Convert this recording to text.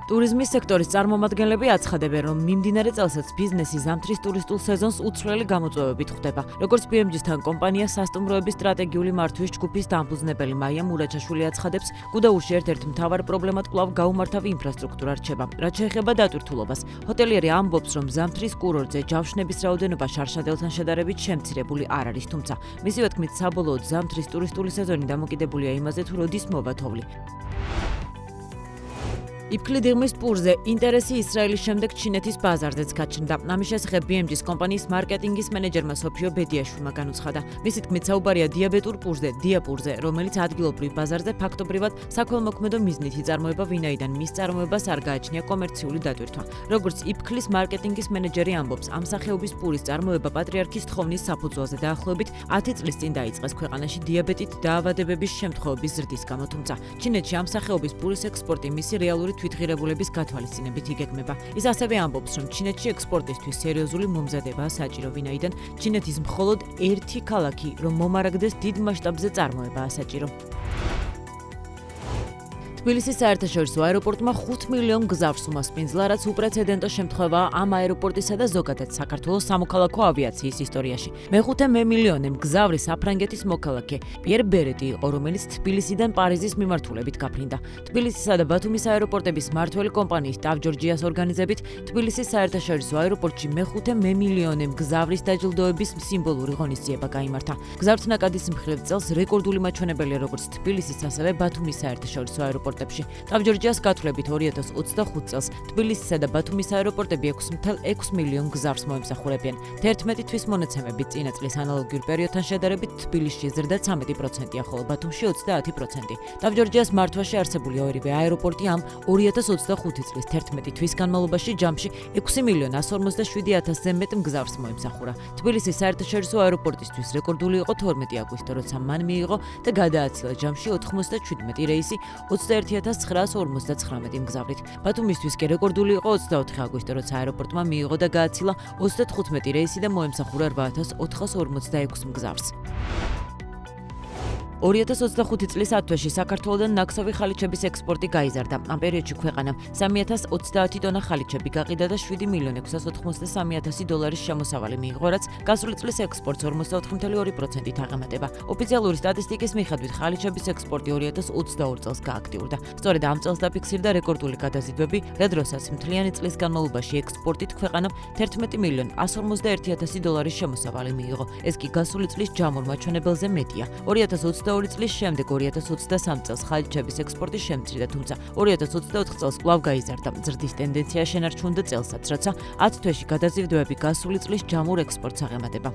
ტურიზმის სექტორის წარმომადგენლები აცხადებენ, რომ მიმდინარე წელსაც ბიზნესი ზამთრის ტურისტულ სეზონს უცვლელი გამოწვევებით ხვდება. როგორც BMG-თან კომპანია სასტუმროების სტრატეგიული მართვის ჯგუფის დამფუძნებელი მაია მურაჩაშვილი აცხადებს, გუდაურში ერთ-ერთ მთავარ პრობლემად კვლავ გაუმართავი ინფრასტრუქტურა რჩება. რაც შეეხება დატვირთულობას, ჰოტელიერი ამბობს, რომ ზამთრის კურორტზე ჯავშნების რაოდენობა შარშადელთან შედარებით შემცირებული არ არის, თუმცა მისივე თქმით, საბოლოოდ ზამთრის ტურისტული სეზონი დამოკიდებულია იმაზე, თუ როდის მოვა თოვლი. იფქლიდიღმის პურზე ინტერესი ისრაელის შემდეგ ჩინეთის ბაზარზეც გაჩნდა. ამის შესახებ BMG-ის კომპანიის მარკეტინგის მენეჯერმა სოფიო ბედიაშვილმა განუცხადა. მისი თქმით, საუბარია დიაბეტურ პურზე, დიაპურზე, რომელიც ადგილობრივ ბაზარზე ფაქტობრივად საქველმოქმედო მიზნით იწარმოება, ვინაიდან მის წარმოებას არ გააჩნია კომერციული დატვირთვა. როგორც იფქლის მარკეტინგის მენეჯერი ამბობს, ამ სახეობის პურის წარმოება პატრიარქის თხოვნის საფუძველზე დაახლოებით 10 წლის წინ დაიწყეს ქვეყანაში დიაბეტით დაავადებების შემთხვევების ზრდის გამო, თუმცა ჩინეთში ამ სახეობის პურის ექსპორტი მისი რეალური თვითღირებულების გათვალისწინებით იგეგმება. ის ასევე ამბობს, რომ ჩინეთში ექსპორტისთვის სერიოზული მომზადებაა საჭირო, ვინაიდან ჩინეთის მხოლოდ ერთი ქალაქი, რომ მომარაგდეს დიდ მასშტაბზე წარმოებაა საჭირო. თბილისის საერთაშორისო აეროპორტმა 5 მილიონ გზავრს უმასპინძლა, რაც უპრეცედენტო შემთხვევაა ამ აეროპორტისა და ზოგადად საქართველოს სამოქალაქო ავიაციის ისტორიაში. მეხუთე მილიონე მგზავრი საფრანგეთის მოქალაქე პიერ ბერეტი იყო, რომელიც თბილისიდან პარიზის მიმართულებით გაფრინდა. თბილისისა და ბათუმის აეროპორტების მმართველი კომპანიის TAV Georgias ორგანიზებით თბილისის საერთაშორისო აეროპორტში მეხუთე მილიონე მგზავრის დაჯილდოების სიმბოლური ღონისძიება გაიმართა. გზავრთნაკადის მხრივ წელს რეკორდული მაჩვენებელია როგორც თბილისის, ასევე ბათუმის საერთაშორისო აეროპორტებში. TAV Georgias გათვლებით 2025 წელს თბილისისა და ბათუმის აეროპორტები 6,6 მილიონ გზავრს მოემსახურებიან. 11 თვის მონაცემებით წინა წლის ანალოგიურ პერიოდთან შედარებით თბილისში ზრდა 13%-ია, ხოლო ბათუმში 30%. TAV Georgias მართვაში არსებული ორივე აეროპორტი ამ 2025 წლის 11 თვის განმავლობაში ჯამში 6 მილიონ 157,000-ზე მეტ მგზავრს მოემსახურა. თბილისის საერთაშორისო აეროპორტისთვის რეკორდული იყო 12 აგვისტო, როცა მან მიიღო და გადააცილა ჯამში 97 რეისი 21,959 მგზავრით. ბათუმისთვის კი რეკორდული იყო 24 აგვისტო, როცა აეროპორტმა მიიღო და გააცილა 35 რეისი და მოემსახურა 8,446 მგზავრს. 2025 წლის ათვეში საქართველოდან ნაკსოვი ხალიჩების ექსპორტი გაიზარდა. ამ პერიოდში ქვეყანამ 3030 ტონა ხალიჩები გაყიდა და 7,683,000 დოლარის შემოსავალი მიიღო, რაც გასული წლის ექსპორტს 44,2%-ით აღემატება. ოფიციალური სტატისტიკის მიხედვით ხალიჩების ექსპორტი 2022 წელს გააქტიურდა. სწორედ ამ წელს დაფიქსირდა რეკორდული გადაზიდვები, რა დროსაც მთლიანი წლის განმავლობაში ექსპორტით ქვეყანამ 11,141,000 დოლარის შემოსავალი მიიღო. ეს კი გასული წლის ჯამურ მაჩვენებელზე მეტია. 2022 წლის შემდეგ 2023 წელს ხალიჩების ექსპორტი შემცირდა, თუმცა 2024 წელს კვლავ გაიზარდა. ზრდის ტენდენცია შენარჩუნდა წელსაც, როცა 10 თვეში გადაზიდვები გასული წლის ჯამურ ექსპორტს აღემატება.